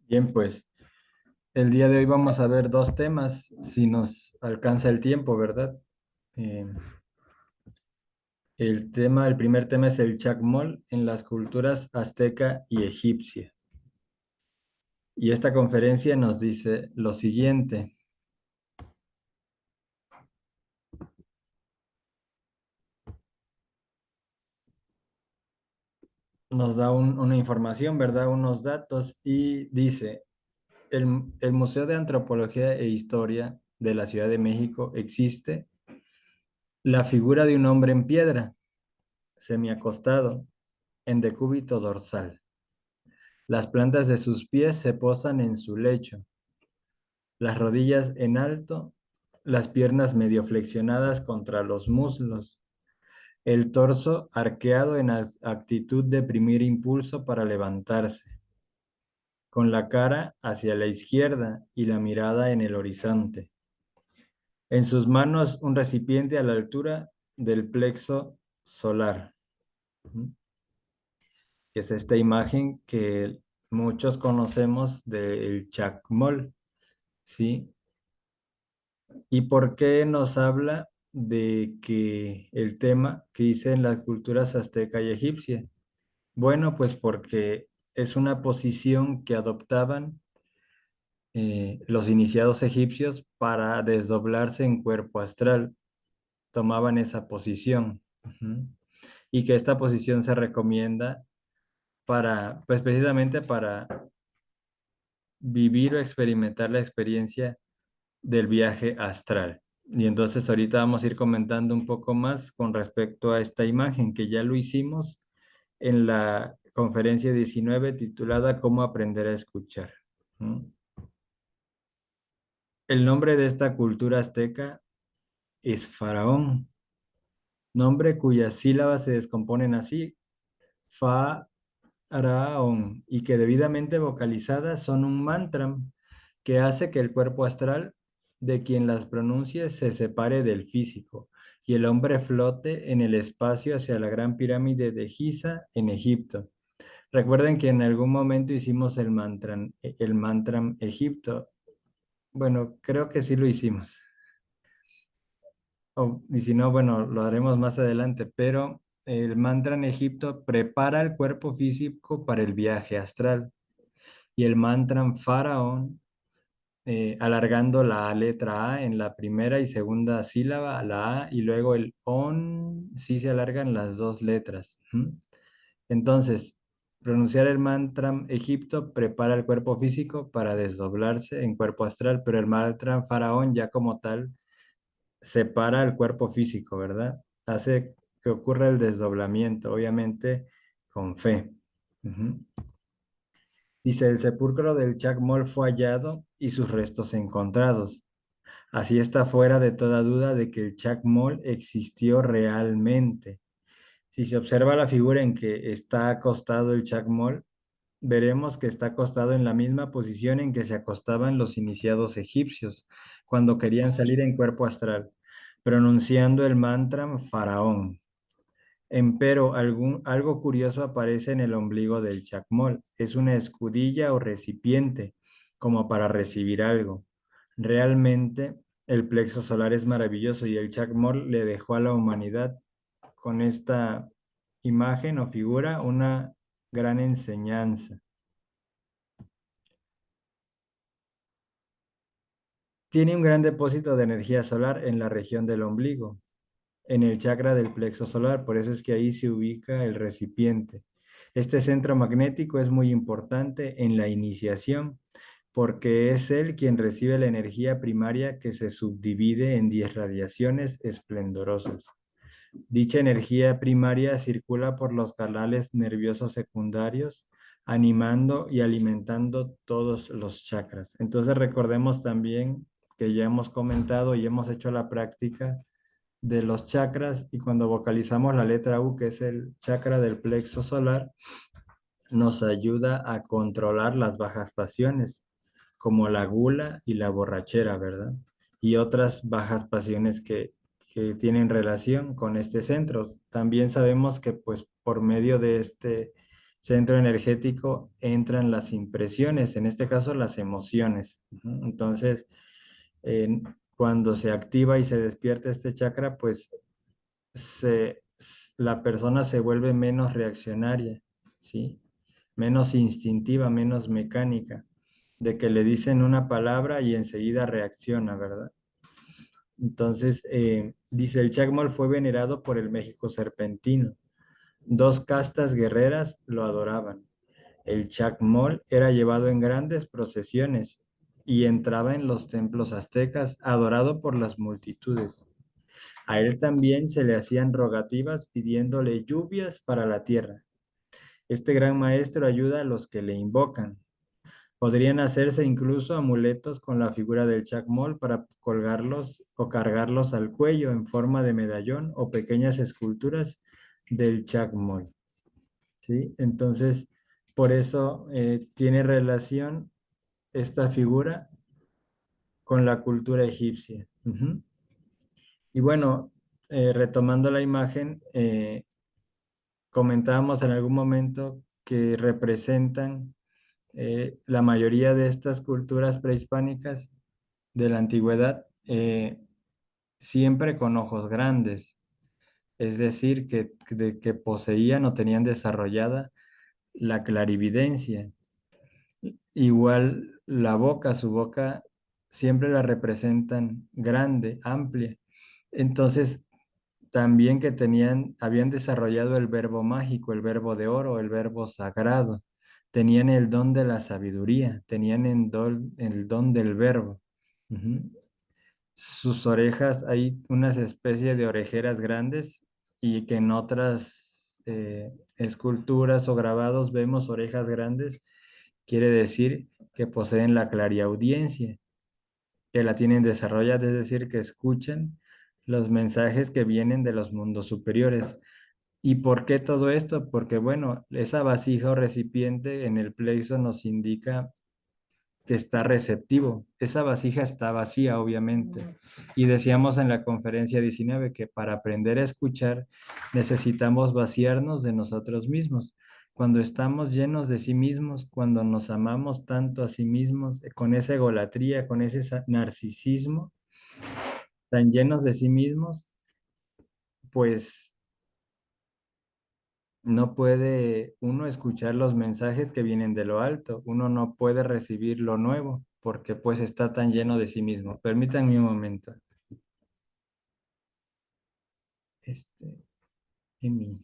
Bien, pues el día de hoy vamos a ver dos temas, si nos alcanza el tiempo, ¿verdad? Eh, el primer tema es el chacmol en las culturas azteca y egipcia. Y esta conferencia nos dice lo siguiente, nos da una información, ¿verdad? Unos datos y dice, el Museo de Antropología e Historia de la Ciudad de México existe la figura de un hombre en piedra, semiacostado, en decúbito dorsal. Las plantas de sus pies se posan en su lecho, las rodillas en alto, las piernas medio flexionadas contra los muslos, el torso arqueado en actitud de primer impulso para levantarse, con la cara hacia la izquierda y la mirada en el horizonte. En sus manos un recipiente a la altura del plexo solar, que es esta imagen que muchos conocemos del chacmol, ¿sí? ¿Y por qué nos habla de que el tema que hice en las culturas azteca y egipcia? Bueno, pues porque es una posición que adoptaban los iniciados egipcios para desdoblarse en cuerpo astral. Tomaban esa posición. Ujú. Y que esta posición se recomienda para, pues precisamente para vivir o experimentar la experiencia del viaje astral. Y entonces ahorita vamos a ir comentando un poco más con respecto a esta imagen que ya lo hicimos en la conferencia 19 titulada ¿Cómo aprender a escuchar? ¿Mm? El nombre de esta cultura azteca es Faraón, nombre cuyas sílabas se descomponen así, Faraón, y que debidamente vocalizadas son un mantra que hace que el cuerpo astral de quien las pronuncie se separe del físico y el hombre flote en el espacio hacia la gran pirámide de Giza en Egipto. Recuerden que en algún momento hicimos el mantra Egipto. Bueno, creo que sí lo hicimos. Y si no, bueno, lo haremos más adelante, pero el mantra en Egipto prepara el cuerpo físico para el viaje astral y el mantra faraón alargando la letra A en la primera y segunda sílaba, la A, y luego el ON, sí se alargan las dos letras. ¿Mm? Entonces, pronunciar el mantra Egipto prepara el cuerpo físico para desdoblarse en cuerpo astral, pero el mantra faraón ya como tal separa el cuerpo físico, ¿verdad? Hace que ocurra el desdoblamiento, obviamente con fe. Ujú. Dice, el sepulcro del Chacmol fue hallado y sus restos encontrados. Así está fuera de toda duda de que el Chacmol existió realmente. Si se observa la figura en que está acostado el Chacmol, veremos que está acostado en la misma posición en que se acostaban los iniciados egipcios cuando querían salir en cuerpo astral, pronunciando el mantra faraón. Empero, algo curioso aparece en el ombligo del chacmol. Es una escudilla o recipiente, como para recibir algo. Realmente, el plexo solar es maravilloso y el chacmol le dejó a la humanidad con esta imagen o figura una gran enseñanza. Tiene un gran depósito de energía solar en la región del ombligo, en el chakra del plexo solar, por eso es que ahí se ubica el recipiente. Este centro magnético es muy importante en la iniciación porque es él quien recibe la energía primaria que se subdivide en 10 radiaciones esplendorosas. Dicha energía primaria circula por los canales nerviosos secundarios, animando y alimentando todos los chakras. Entonces recordemos también que ya hemos comentado y hemos hecho la práctica de los chakras y cuando vocalizamos la letra U, que es el chakra del plexo solar, nos ayuda a controlar las bajas pasiones, como la gula y la borrachera, ¿verdad? Y otras bajas pasiones que tienen relación con este centro. También sabemos que pues por medio de este centro energético entran las impresiones, en este caso las emociones. Ujú. Entonces, cuando se activa y se despierta este chakra, pues la persona se vuelve menos reaccionaria, ¿sí? Menos instintiva, menos mecánica, de que le dicen una palabra y enseguida reacciona, ¿verdad? Entonces, dice, el Chacmol fue venerado por el México serpentino. Dos castas guerreras lo adoraban. El Chacmol era llevado en grandes procesiones y entraba en los templos aztecas, adorado por las multitudes. A él también se le hacían rogativas pidiéndole lluvias para la tierra. Este gran maestro ayuda a los que le invocan. Podrían hacerse incluso amuletos con la figura del Chacmol para colgarlos o cargarlos al cuello en forma de medallón o pequeñas esculturas del Chacmol, ¿sí? Entonces, por eso tiene relación esta figura con la cultura egipcia. Ujú. Y bueno, retomando la imagen, comentábamos en algún momento que representan la mayoría de estas culturas prehispánicas de la antigüedad, siempre con ojos grandes, es decir, que poseían o tenían desarrollada la clarividencia. Igual la boca, su boca siempre la representan grande, amplia. Entonces, también que habían desarrollado el verbo mágico, el verbo de oro, el verbo sagrado. Tenían el don de la sabiduría, tenían el don del verbo. Ujú. Sus orejas, hay unas especies de orejeras grandes y que en otras esculturas o grabados vemos orejas grandes, quiere decir que poseen la clariaudiencia, que la tienen desarrollada, es decir, que escuchan los mensajes que vienen de los mundos superiores. ¿Y por qué todo esto? Porque, bueno, esa vasija o recipiente en el plexo nos indica que está receptivo. Esa vasija está vacía, obviamente. Y decíamos en la conferencia 19 que para aprender a escuchar necesitamos vaciarnos de nosotros mismos. Cuando estamos llenos de sí mismos, cuando nos amamos tanto a sí mismos, con esa egolatría, con ese narcisismo, tan llenos de sí mismos, pues no puede uno escuchar los mensajes que vienen de lo alto, uno no puede recibir lo nuevo porque pues está tan lleno de sí mismo. Permítanme un momento. Este, Emi.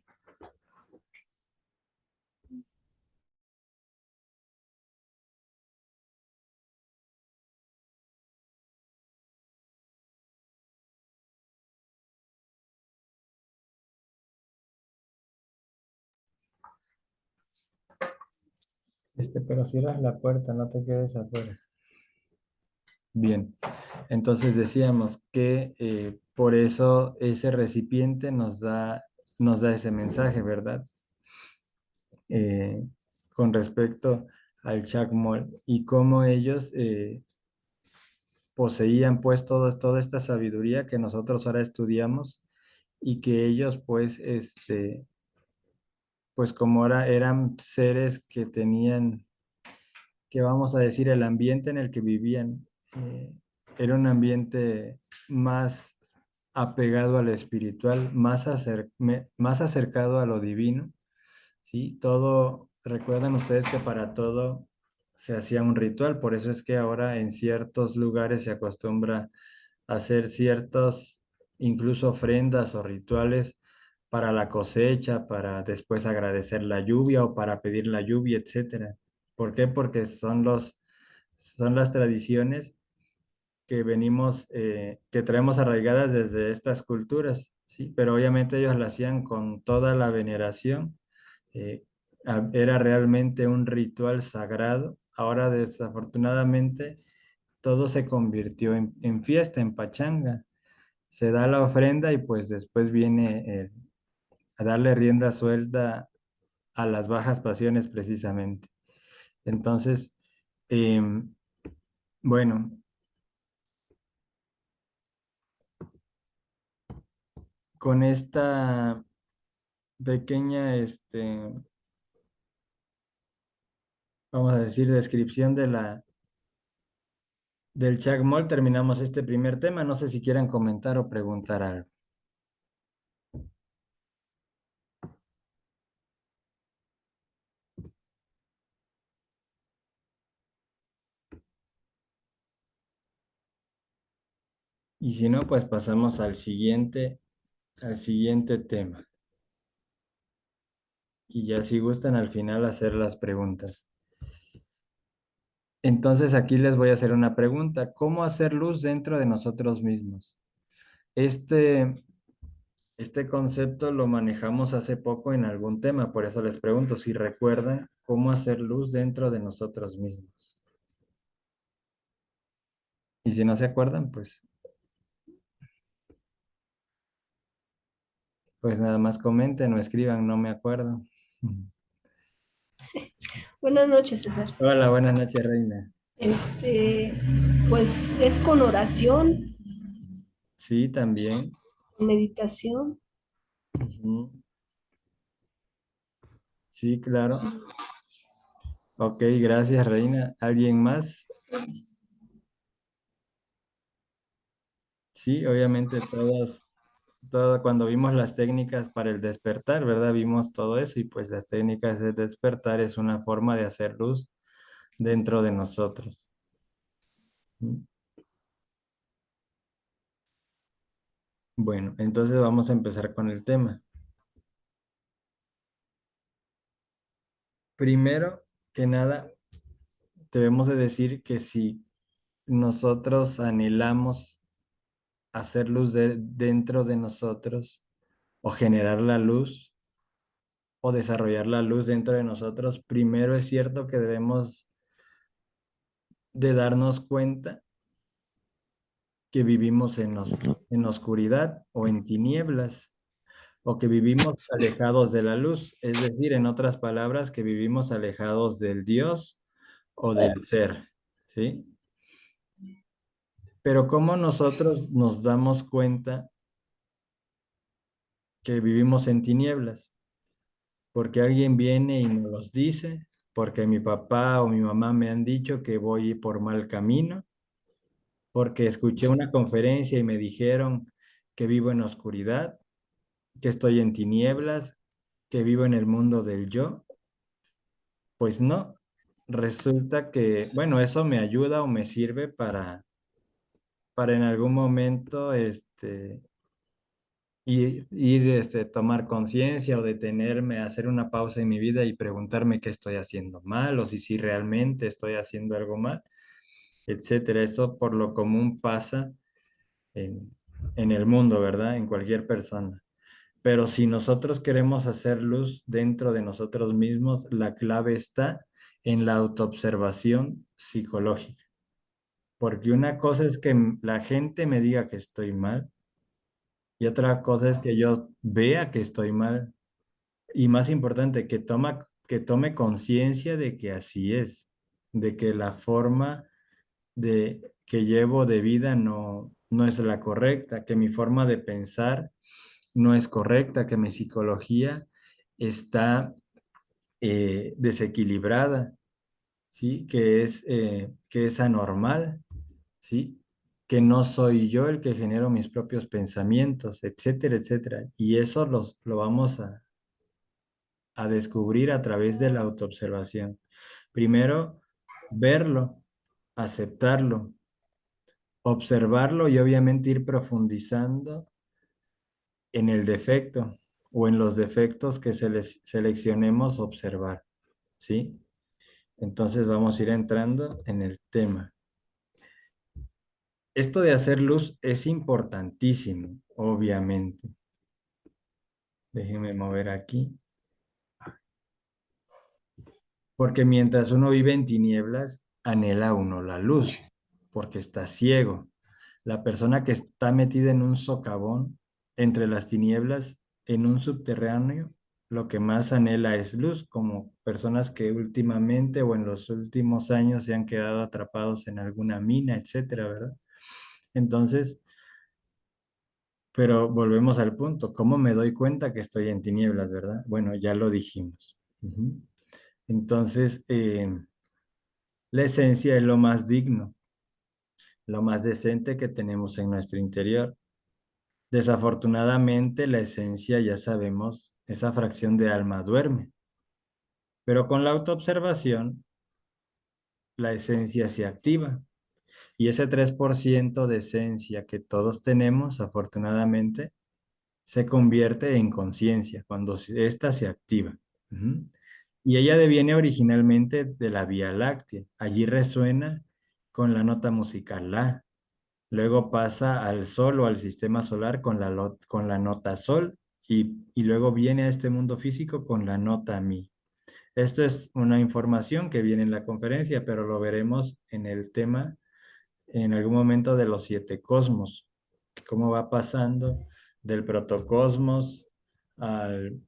Pero cierras la puerta, no te quedes afuera. Bien, entonces decíamos que por eso ese recipiente nos da ese mensaje, ¿verdad? Eh, con respecto al Chacmol y cómo ellos poseían pues toda esta sabiduría que nosotros ahora estudiamos y que ellos pues, pues como ahora eran seres que tenían, que vamos a decir, el ambiente en el que vivían, era un ambiente más apegado a lo espiritual, más acercado a lo divino, ¿sí? Todo, recuerdan ustedes que para todo se hacía un ritual, por eso es que ahora en ciertos lugares se acostumbra a hacer ciertos, incluso ofrendas o rituales para la cosecha, para después agradecer la lluvia o para pedir la lluvia, etcétera. ¿Por qué? Porque son las tradiciones que venimos, que traemos arraigadas desde estas culturas, ¿sí? Pero obviamente ellos la hacían con toda la veneración. eh, Era realmente un ritual sagrado. Ahora, desafortunadamente, todo se convirtió en fiesta, en pachanga. Se da la ofrenda y pues después viene a darle rienda suelta a las bajas pasiones precisamente. Entonces, em, bueno, con esta pequeña vamos a decir, descripción del Chacmol, terminamos este primer tema. No sé si quieran comentar o preguntar algo. Y si no, pues pasamos al siguiente tema. Y ya si gustan al final hacer las preguntas. Entonces aquí les voy a hacer una pregunta. ¿Cómo hacer luz dentro de nosotros mismos? Este, este concepto lo manejamos hace poco en algún tema, por eso les pregunto si recuerdan cómo hacer luz dentro de nosotros mismos. Y si no se acuerdan, pues nada más comenten o escriban, no me acuerdo. Buenas noches, César. Hola, buenas noches, Reina. Este, pues es con oración, Sí, también. con meditación. Ujú. Sí, claro. Ok, gracias, Reina. ¿Alguien más? Sí, obviamente cuando vimos las técnicas para el despertar, ¿verdad? Vimos todo eso y pues las técnicas de despertar es una forma de hacer luz dentro de nosotros. ¿Mm? Bueno, entonces vamos a empezar con el tema. Primero que nada, debemos de decir que si nosotros anhelamos hacer luz dentro de nosotros o generar la luz o desarrollar la luz dentro de nosotros, primero es cierto que debemos de darnos cuenta que vivimos en oscuridad o en tinieblas, o que vivimos alejados de la luz, es decir, en otras palabras, que vivimos alejados del Dios o del ser, ¿sí? Pero ¿cómo nosotros nos damos cuenta que vivimos en tinieblas? Porque alguien viene y nos los dice, porque mi papá o mi mamá me han dicho que voy por mal camino, porque escuché una conferencia y me dijeron que vivo en oscuridad, que estoy en tinieblas, que vivo en el mundo del yo. Pues no, resulta que, bueno, eso me ayuda o me sirve para en algún momento tomar conciencia o detenerme, hacer una pausa en mi vida y preguntarme qué estoy haciendo mal o si sí realmente estoy haciendo algo mal, etcétera. Eso por lo común pasa en, en el mundo, ¿verdad? En cualquier persona. Pero si nosotros queremos hacer luz dentro de nosotros mismos, la clave está en la autoobservación psicológica. Porque una cosa es que la gente me diga que estoy mal y otra cosa es que yo vea que estoy mal. Y más importante, que tome conciencia de que así es, de que la forma que llevo de vida no es la correcta, que mi forma de pensar no es correcta, que mi psicología está desequilibrada, ¿sí? Que es anormal, ¿sí? Que no soy yo el que genero mis propios pensamientos, etcétera, etcétera. Y eso lo vamos a descubrir a través de la autoobservación. Primero, verlo, aceptarlo, observarlo y obviamente ir profundizando en el defecto o en los defectos que seleccionemos observar, ¿sí? Entonces vamos a ir entrando en el tema. Esto de hacer luz es importantísimo, obviamente. Déjenme mover aquí. Porque mientras uno vive en tinieblas, anhela uno la luz, porque está ciego. La persona que está metida en un socavón, entre las tinieblas, en un subterráneo, lo que más anhela es luz, como personas que últimamente o en los últimos años se han quedado atrapados en alguna mina, etcétera, ¿verdad? Entonces, pero volvemos al punto, ¿cómo me doy cuenta que estoy en tinieblas, verdad? Bueno, ya lo dijimos. Ujú. Entonces, La esencia es lo más digno, lo más decente que tenemos en nuestro interior. Desafortunadamente, la esencia, ya sabemos, esa fracción de alma duerme, pero con la autoobservación, la esencia se activa. Y ese 3% de esencia que todos tenemos, afortunadamente, se convierte en conciencia cuando ésta se activa. Ujú. Y ella deviene originalmente de la Vía Láctea. Allí resuena con la nota musical La. Luego pasa al Sol o al sistema solar con la nota Sol y luego viene a este mundo físico con la nota Mi. Esto es una información que viene en la conferencia, pero lo veremos en el tema en algún momento de los 7 cosmos, cómo va pasando del protocosmos al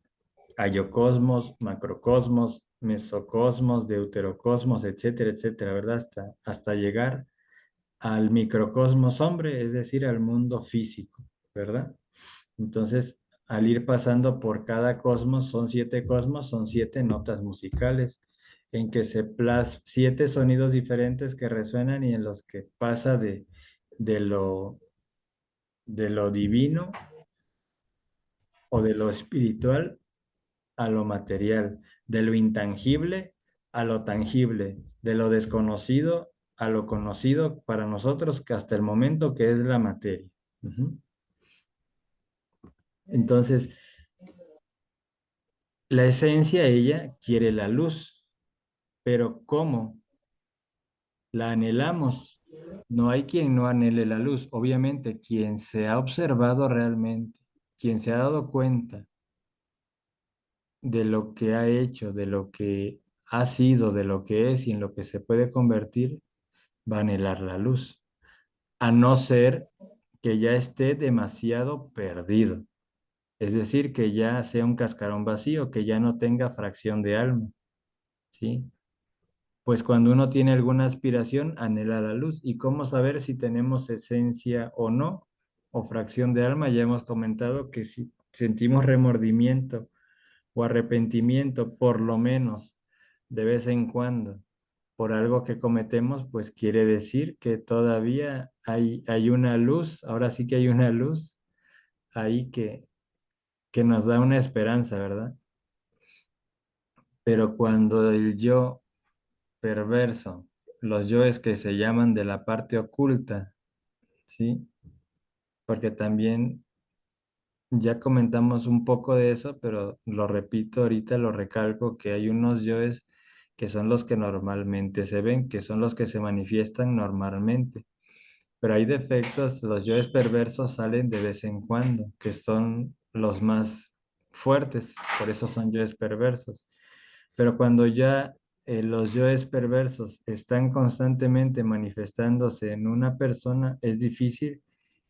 ayocosmos, macrocosmos, mesocosmos, deuterocosmos, etcétera, etcétera, ¿verdad? Hasta llegar al microcosmos hombre, es decir, al mundo físico, ¿verdad? Entonces, al ir pasando por cada cosmos, son 7 cosmos, son 7 notas musicales, en que se plasman 7 sonidos diferentes que resuenan y en los que pasa de lo, de lo divino o de lo espiritual a lo material, de lo intangible a lo tangible, de lo desconocido a lo conocido para nosotros, que hasta el momento que es la materia. Ujú. Entonces, la esencia, ella quiere la luz, pero ¿cómo la anhelamos? No hay quien no anhele la luz. Obviamente, quien se ha observado realmente, quien se ha dado cuenta de lo que ha hecho, de lo que ha sido, de lo que es y en lo que se puede convertir, va a anhelar la luz, a no ser que ya esté demasiado perdido. Es decir, que ya sea un cascarón vacío, que ya no tenga fracción de alma, ¿sí? Pues cuando uno tiene alguna aspiración, anhela la luz. ¿Y cómo saber si tenemos esencia o no? O fracción de alma, ya hemos comentado que si sentimos remordimiento o arrepentimiento, por lo menos de vez en cuando, por algo que cometemos, pues quiere decir que todavía hay una luz, ahora sí que hay una luz ahí que nos da una esperanza, ¿verdad? Pero cuando el yo perverso, los yoes que se llaman de la parte oculta, ¿sí? Porque también ya comentamos un poco de eso, pero lo repito ahorita, lo recalco, que hay unos yoes que son los que normalmente se ven, que son los que se manifiestan normalmente. Pero hay defectos, los yoes perversos salen de vez en cuando, que son los más fuertes, por eso son yoes perversos. Pero cuando ya los yoes perversos están constantemente manifestándose en una persona, es difícil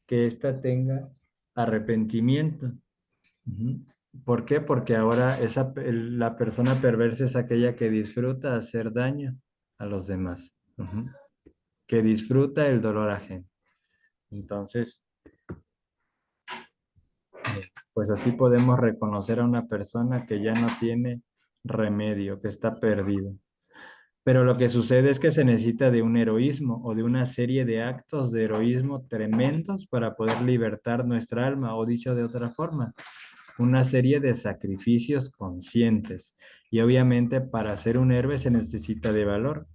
que ésta tenga arrepentimiento. Ujú. ¿Por qué? Porque ahora la persona perversa es aquella que disfruta hacer daño a los demás, ujú, que disfruta el dolor ajeno. Entonces, pues así podemos reconocer a una persona que ya no tiene remedio, que está perdido. Pero lo que sucede es que se necesita de un heroísmo o de una serie de actos de heroísmo tremendos para poder libertar nuestra alma, o dicho de otra forma, una serie de sacrificios conscientes. Y obviamente para ser un héroe se necesita de valor.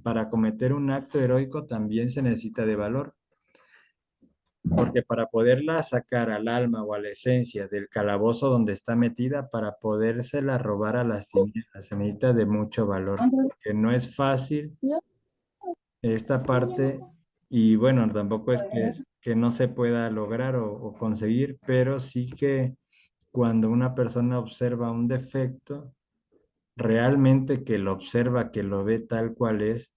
Para cometer un acto heroico también se necesita de valor. Porque para poderla sacar al alma o a la esencia del calabozo donde está metida, para podérsela robar a las tinieblas, se necesita de mucho valor, que no es fácil esta parte, y bueno, tampoco es que no se pueda lograr o conseguir, pero sí que cuando una persona observa un defecto, realmente que lo observa, que lo ve tal cual es,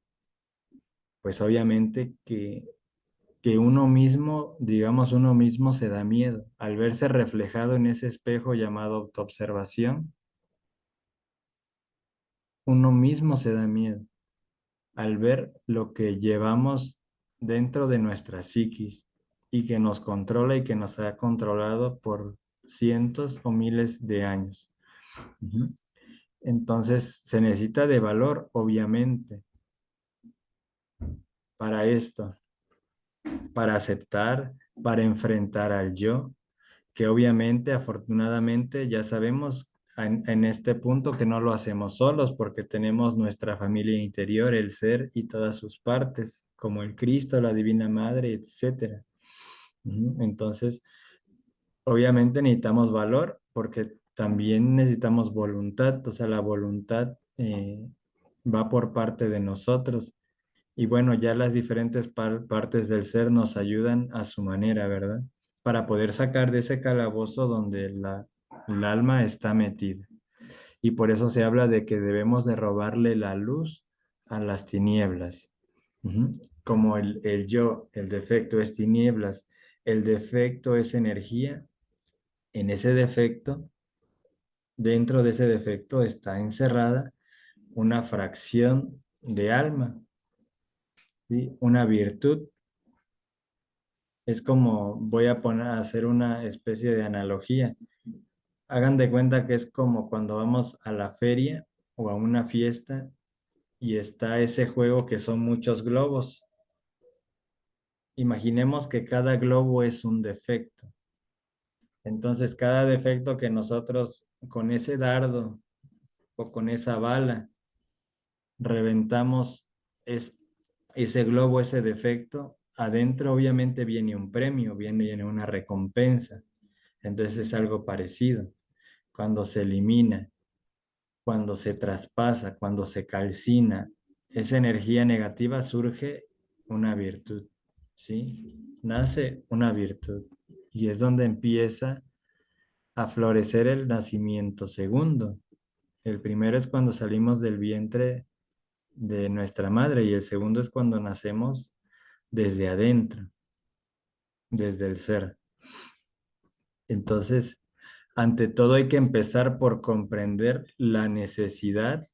pues obviamente que uno mismo, digamos, uno mismo se da miedo. Al verse reflejado en ese espejo llamado autoobservación, uno mismo se da miedo al ver lo que llevamos dentro de nuestra psiquis y que nos controla y que nos ha controlado por cientos o miles de años. Ujú. Entonces, se necesita de valor, obviamente, para esto, para aceptar, para enfrentar al yo, que obviamente, afortunadamente, ya sabemos en este punto que no lo hacemos solos porque tenemos nuestra familia interior, el ser y todas sus partes, como el Cristo, la Divina Madre, etcétera. Entonces, obviamente necesitamos valor porque también necesitamos voluntad, o sea, la voluntad va por parte de nosotros. Y bueno, ya las diferentes partes del ser nos ayudan a su manera, ¿verdad? Para poder sacar de ese calabozo donde el alma está metida. Y por eso se habla de que debemos de robarle la luz a las tinieblas. Como el yo, el defecto es tinieblas, el defecto es energía. En ese defecto, dentro de ese defecto está encerrada una fracción de alma, ¿sí? Una virtud. Es como, voy a poner a hacer una especie de analogía. Hagan de cuenta que es como cuando vamos a la feria o a una fiesta y está ese juego que son muchos globos. Imaginemos que cada globo es un defecto. Entonces, cada defecto que nosotros con ese dardo o con esa bala reventamos es ese globo, ese defecto, adentro obviamente viene un premio, viene una recompensa. Entonces es algo parecido. Cuando se elimina, cuando se traspasa, cuando se calcina, esa energía negativa surge una virtud, ¿sí? Nace una virtud y es donde empieza a florecer el nacimiento segundo. El primero es cuando salimos del vientre de nuestra madre y el segundo es cuando nacemos desde adentro, desde el ser. Entonces, ante todo hay que empezar por comprender la necesidad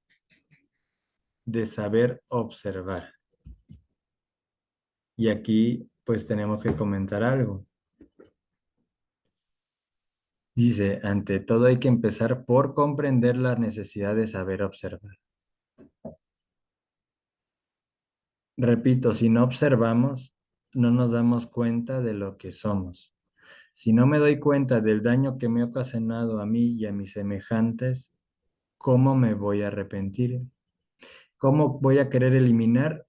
de saber observar. Y aquí pues tenemos que comentar algo. Dice, ante todo hay que empezar por comprender la necesidad de saber observar. Repito, si no observamos, no nos damos cuenta de lo que somos. Si no me doy cuenta del daño que me ha ocasionado a mí y a mis semejantes, ¿cómo me voy a arrepentir? ¿Cómo voy a querer eliminar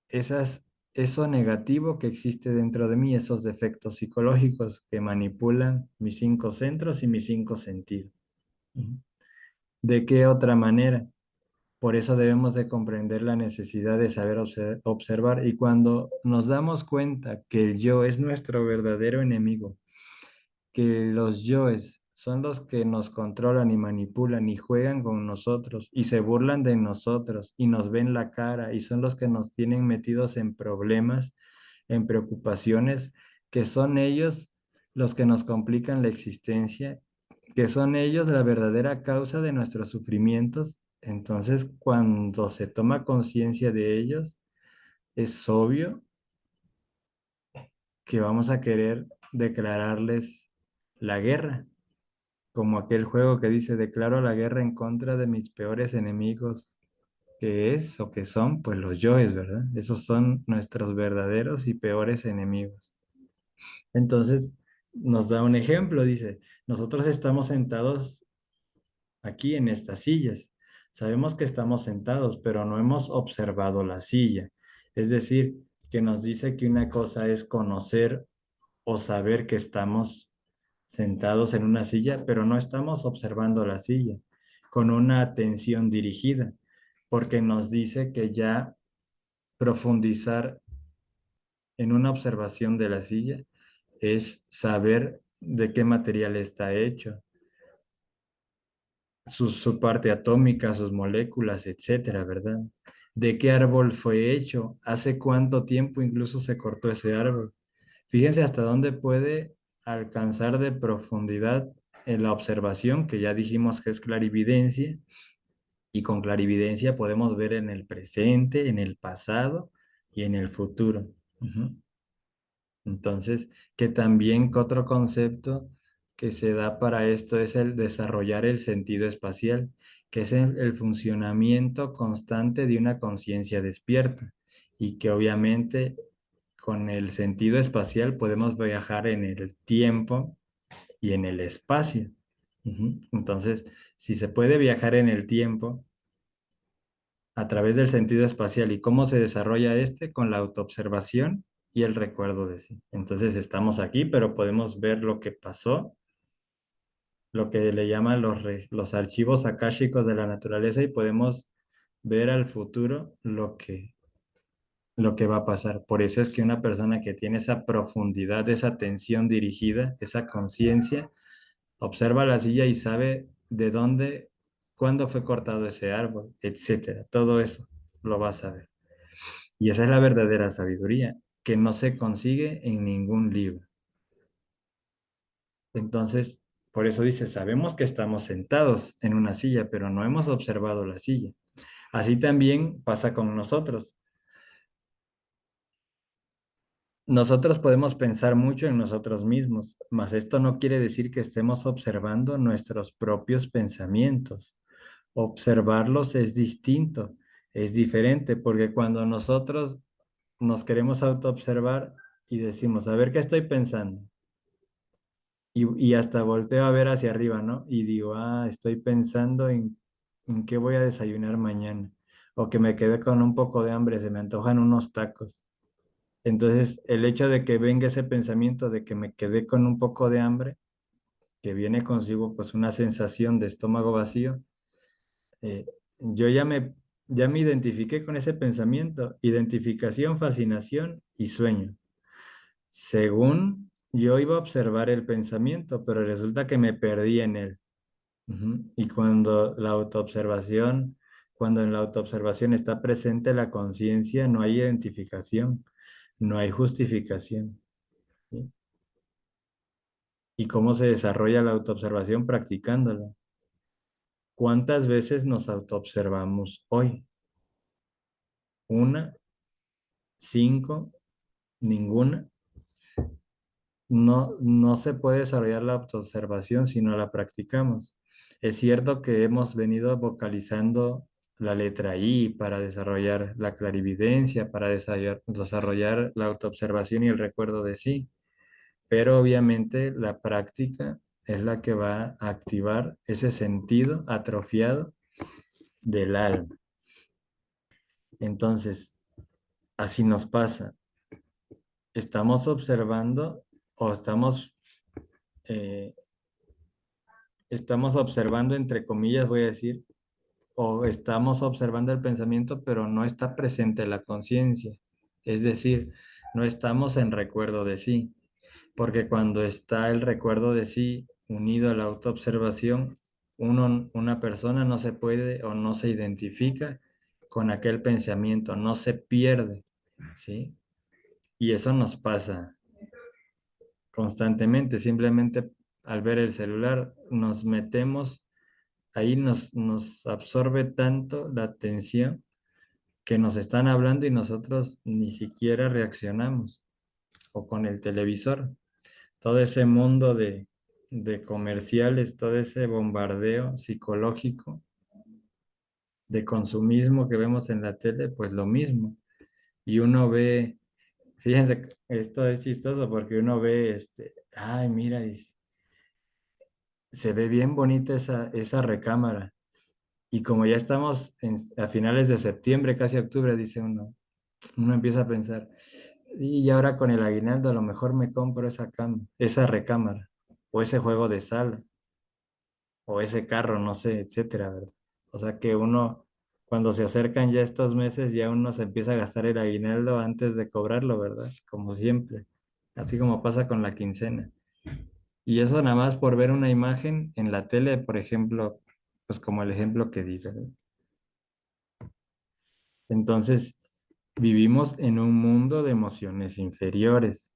eso negativo que existe dentro de mí, esos defectos psicológicos que manipulan mis cinco centros y mis cinco sentidos? Ujú. ¿De qué otra manera? Por eso debemos de comprender la necesidad de saber observar y cuando nos damos cuenta que el yo es nuestro verdadero enemigo, que los yoes son los que nos controlan y manipulan y juegan con nosotros y se burlan de nosotros y nos ven la cara y son los que nos tienen metidos en problemas, en preocupaciones, que son ellos los que nos complican la existencia, que son ellos la verdadera causa de nuestros sufrimientos. Entonces, cuando se toma conciencia de ellos, es obvio que vamos a querer declararles la guerra, como aquel juego que dice, declaro la guerra en contra de mis peores enemigos, que es o que son, pues los yoes, ¿verdad? Esos son nuestros verdaderos y peores enemigos. Entonces, nos da un ejemplo, dice, nosotros estamos sentados aquí en estas sillas. Sabemos que estamos sentados, pero no hemos observado la silla. Es decir, que nos dice que una cosa es conocer o saber que estamos sentados en una silla, pero no estamos observando la silla con una atención dirigida, porque nos dice que ya profundizar en una observación de la silla es saber de qué material está hecho, su parte atómica, sus moléculas, etcétera, ¿verdad? ¿De qué árbol fue hecho? ¿Hace cuánto tiempo incluso se cortó ese árbol? Fíjense hasta dónde puede alcanzar de profundidad en la observación, que ya dijimos que es clarividencia, y con clarividencia podemos ver en el presente, en el pasado y en el futuro. Entonces, que también que otro concepto que se da para esto es el desarrollar el sentido espacial, que es el funcionamiento constante de una conciencia despierta y que obviamente con el sentido espacial podemos viajar en el tiempo y en el espacio. Entonces, si se puede viajar en el tiempo a través del sentido espacial y cómo se desarrolla este con la autoobservación y el recuerdo de sí. Entonces, estamos aquí, pero podemos ver lo que pasó, lo que le llaman los archivos akáshicos de la naturaleza y podemos ver al futuro lo que va a pasar. Por eso es que una persona que tiene esa profundidad, esa atención dirigida, esa conciencia, observa la silla y sabe de dónde, cuándo fue cortado ese árbol, etcétera. Todo eso lo va a saber. Y esa es la verdadera sabiduría, que no se consigue en ningún libro. Entonces, por eso dice, sabemos que estamos sentados en una silla, pero no hemos observado la silla. Así también pasa con nosotros. Nosotros podemos pensar mucho en nosotros mismos, mas esto no quiere decir que estemos observando nuestros propios pensamientos. Observarlos es distinto, es diferente, porque cuando nosotros nos queremos autoobservar y decimos, a ver qué estoy pensando, y hasta volteo a ver hacia arriba, ¿no? Y digo, estoy pensando en qué voy a desayunar mañana, o que me quedé con un poco de hambre, se me antojan unos tacos. Entonces, el hecho de que venga ese pensamiento de que me quedé con un poco de hambre, que viene consigo pues una sensación de estómago vacío, eh, yo ya me identifiqué con ese pensamiento, identificación, fascinación y sueño. Según yo iba a observar el pensamiento, pero resulta que me perdí en él. Y cuando en la autoobservación está presente la conciencia, no hay identificación, no hay justificación. ¿Sí? ¿Y cómo se desarrolla la autoobservación? Practicándola. ¿Cuántas veces nos autoobservamos hoy? ¿Una? ¿Cinco? ¿Ninguna? No, no se puede desarrollar la autoobservación si no la practicamos. Es cierto que hemos venido vocalizando la letra I para desarrollar la clarividencia, para desarrollar la autoobservación y el recuerdo de sí, pero obviamente la práctica es la que va a activar ese sentido atrofiado del alma. Entonces, así nos pasa. Estamos observando o eh, estamos observando, entre comillas, voy a decir, o estamos observando el pensamiento, pero no está presente la conciencia. Es decir, no estamos en recuerdo de sí, porque cuando está el recuerdo de sí unido a la autoobservación, una persona no se puede o no se identifica con aquel pensamiento, no se pierde, ¿sí? Y eso nos pasa constantemente, simplemente al ver el celular nos metemos, ahí nos absorbe tanto la atención que nos están hablando y nosotros ni siquiera reaccionamos, o con el televisor, todo ese mundo de comerciales, todo ese bombardeo psicológico de consumismo que vemos en la tele, pues lo mismo. Y uno ve, fíjense, esto es chistoso porque uno ve, ay, mira, se ve bien bonita esa recámara. Y como ya estamos a finales de septiembre, casi octubre, dice uno empieza a pensar, y ahora con el aguinaldo a lo mejor me compro esa recámara, o ese juego de sala, o ese carro, no sé, etcétera, ¿verdad? O sea que uno, cuando se acercan ya estos meses, ya uno se empieza a gastar el aguinaldo antes de cobrarlo, ¿verdad? Como siempre, así como pasa con la quincena. Y eso nada más por ver una imagen en la tele, por ejemplo, pues como el ejemplo que di, ¿verdad? Entonces, vivimos en un mundo de emociones inferiores.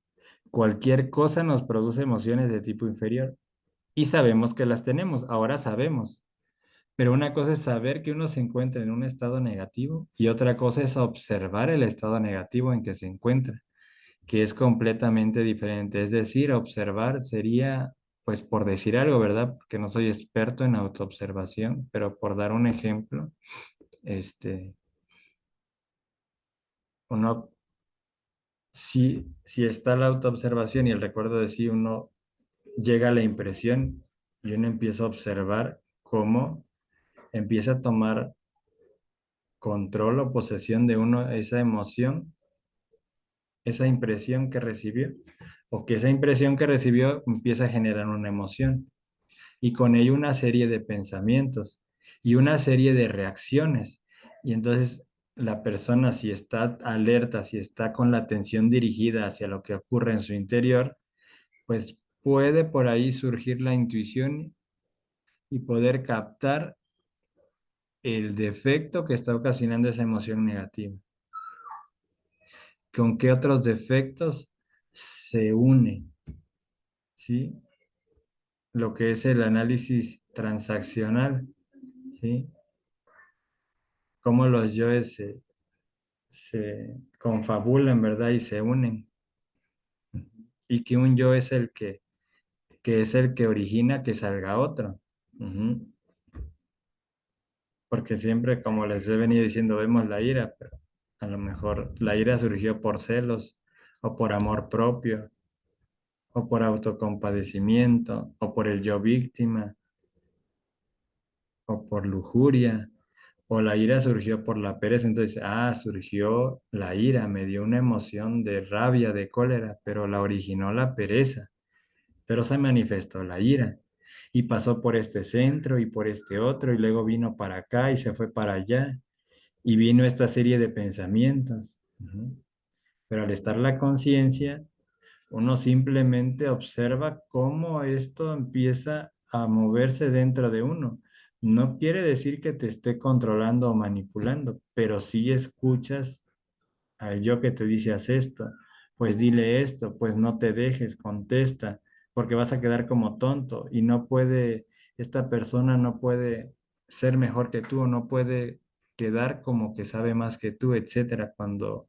Cualquier cosa nos produce emociones de tipo inferior y sabemos que las tenemos, ahora sabemos. Pero una cosa es saber que uno se encuentra en un estado negativo y otra cosa es observar el estado negativo en que se encuentra, que es completamente diferente. Es decir, observar sería pues por decir algo, ¿verdad? Porque no soy experto en autoobservación, pero por dar un ejemplo, este, uno, si está la autoobservación y el recuerdo de sí, uno llega a la impresión y uno empieza a observar cómo empieza a tomar control o posesión de uno esa emoción, esa impresión que recibió, o que esa impresión que recibió empieza a generar una emoción y con ello una serie de pensamientos y una serie de reacciones. Y entonces la persona, si está alerta, si está con la atención dirigida hacia lo que ocurre en su interior, pues puede por ahí surgir la intuición y poder captar el defecto que está ocasionando esa emoción negativa. ¿Con qué otros defectos se une? ¿Sí? Lo que es el análisis transaccional, ¿sí? Cómo los yoes se confabulan, ¿verdad? Y se unen. Y que un yo es que es el que origina que salga otro. Ujú. Porque siempre, como les he venido diciendo, vemos la ira, pero a lo mejor la ira surgió por celos, o por amor propio, o por autocompadecimiento, o por el yo víctima, o por lujuria, o la ira surgió por la pereza. Entonces, surgió la ira, me dio una emoción de rabia, de cólera, pero la originó la pereza, pero se manifestó la ira. Y pasó por este centro y por este otro, y luego vino para acá y se fue para allá, y vino esta serie de pensamientos. Ujú. Pero al estar la conciencia, uno simplemente observa cómo esto empieza a moverse dentro de uno. No quiere decir que te esté controlando o manipulando, pero sí escuchas al yo que te dice haz esto, pues dile esto, pues no te dejes, contesta, porque vas a quedar como tonto y no puede, esta persona no puede ser mejor que tú, o no puede quedar como que sabe más que tú, etcétera, cuando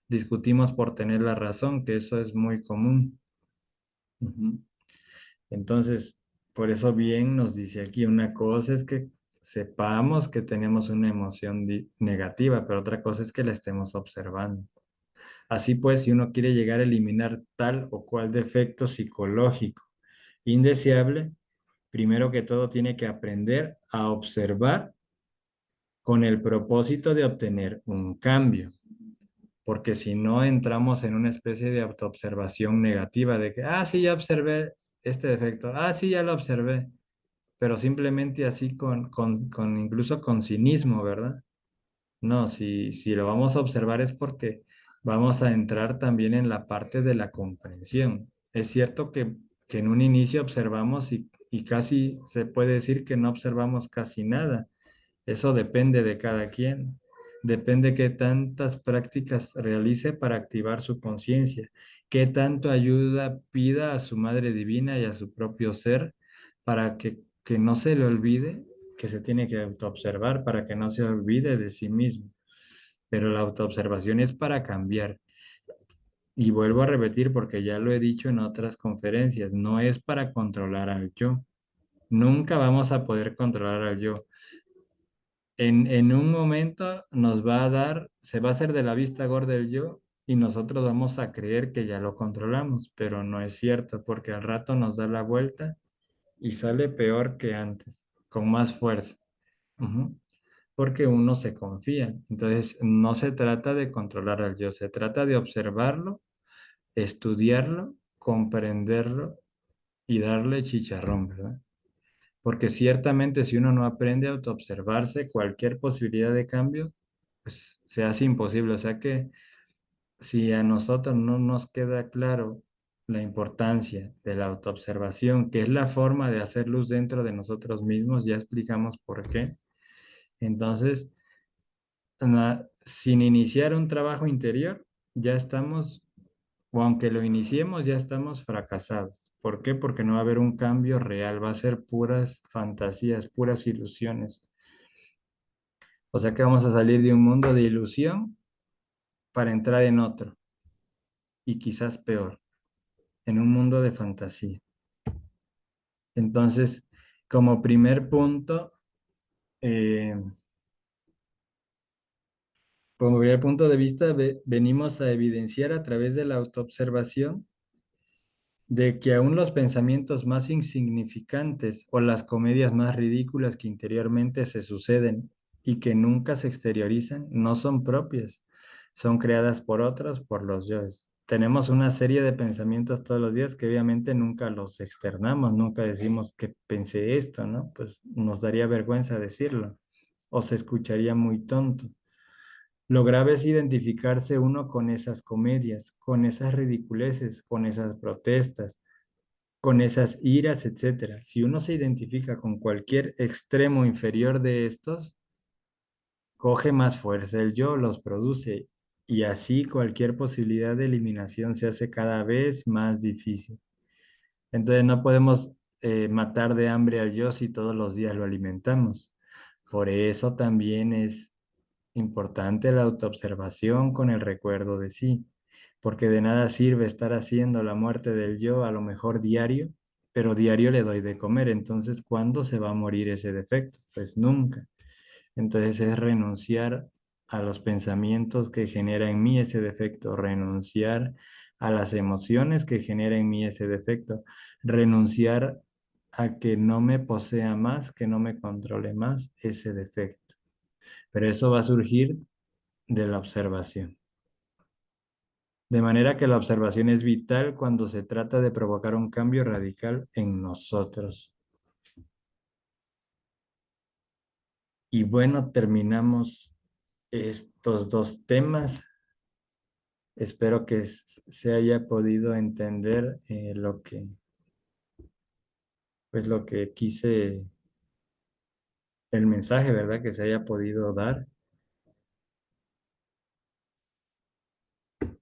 discutimos por tener la razón, que eso es muy común. Ujú. Entonces, por eso bien nos dice aquí, una cosa es que sepamos que tenemos una emoción negativa, pero otra cosa es que la estemos observando. Así pues, si uno quiere llegar a eliminar tal o cual defecto psicológico indeseable, primero que todo tiene que aprender a observar con el propósito de obtener un cambio, porque si no entramos en una especie de autoobservación negativa de que, sí, ya observé este defecto, sí, ya lo observé, pero simplemente así con incluso con cinismo, ¿verdad? No, si lo vamos a observar es porque vamos a entrar también en la parte de la comprensión. Es cierto que en un inicio observamos y casi se puede decir que no observamos casi nada. Eso depende de cada quien. Depende qué tantas prácticas realice para activar su conciencia, qué tanto ayuda pida a su Madre Divina y a su propio ser para que no se le olvide que se tiene que autoobservar, para que no se olvide de sí mismo. Pero la autoobservación es para cambiar. Y vuelvo a repetir porque ya lo he dicho en otras conferencias, no es para controlar al yo. Nunca vamos a poder controlar al yo. En un momento nos va a dar, se va a hacer de la vista gorda el yo y nosotros vamos a creer que ya lo controlamos, pero no es cierto porque al rato nos da la vuelta y sale peor que antes, con más fuerza. Ujú. Porque uno se confía. Entonces, no se trata de controlar al yo, se trata de observarlo, estudiarlo, comprenderlo y darle chicharrón, ¿verdad? Porque ciertamente si uno no aprende a autoobservarse, cualquier posibilidad de cambio, pues se hace imposible. O sea que si a nosotros no nos queda claro la importancia de la autoobservación, que es la forma de hacer luz dentro de nosotros mismos, ya explicamos por qué. Entonces, sin iniciar un trabajo interior, ya estamos, o aunque lo iniciemos, ya estamos fracasados. ¿Por qué? Porque no va a haber un cambio real, va a ser puras fantasías, puras ilusiones. O sea que vamos a salir de un mundo de ilusión para entrar en otro, y quizás peor, en un mundo de fantasía. Entonces, como primer punto, eh, como primer punto de vista, venimos a evidenciar a través de la autoobservación de que aún los pensamientos más insignificantes o las comedias más ridículas que interiormente se suceden y que nunca se exteriorizan no son propias, son creadas por otros, por los yoes. Tenemos una serie de pensamientos todos los días que obviamente nunca los externamos, nunca decimos que pensé esto, ¿no? Pues nos daría vergüenza decirlo o se escucharía muy tonto. Lo grave es identificarse uno con esas comedias, con esas ridiculeces, con esas protestas, con esas iras, etcétera. Si uno se identifica con cualquier extremo inferior de estos, coge más fuerza el yo, los produce y así cualquier posibilidad de eliminación se hace cada vez más difícil. Entonces no podemos matar de hambre al yo si todos los días lo alimentamos. Por eso también es importante la autoobservación con el recuerdo de sí, porque de nada sirve estar haciendo la muerte del yo a lo mejor diario, pero diario le doy de comer. Entonces, ¿cuándo se va a morir ese defecto? Pues nunca. Entonces es renunciar a los pensamientos que genera en mí ese defecto, renunciar a las emociones que genera en mí ese defecto, renunciar a que no me posea más, que no me controle más ese defecto. Pero eso va a surgir de la observación. De manera que la observación es vital cuando se trata de provocar un cambio radical en nosotros. Y bueno, terminamos estos dos temas. Espero que se haya podido entender pues lo que quise, el mensaje, ¿verdad? Que se haya podido dar.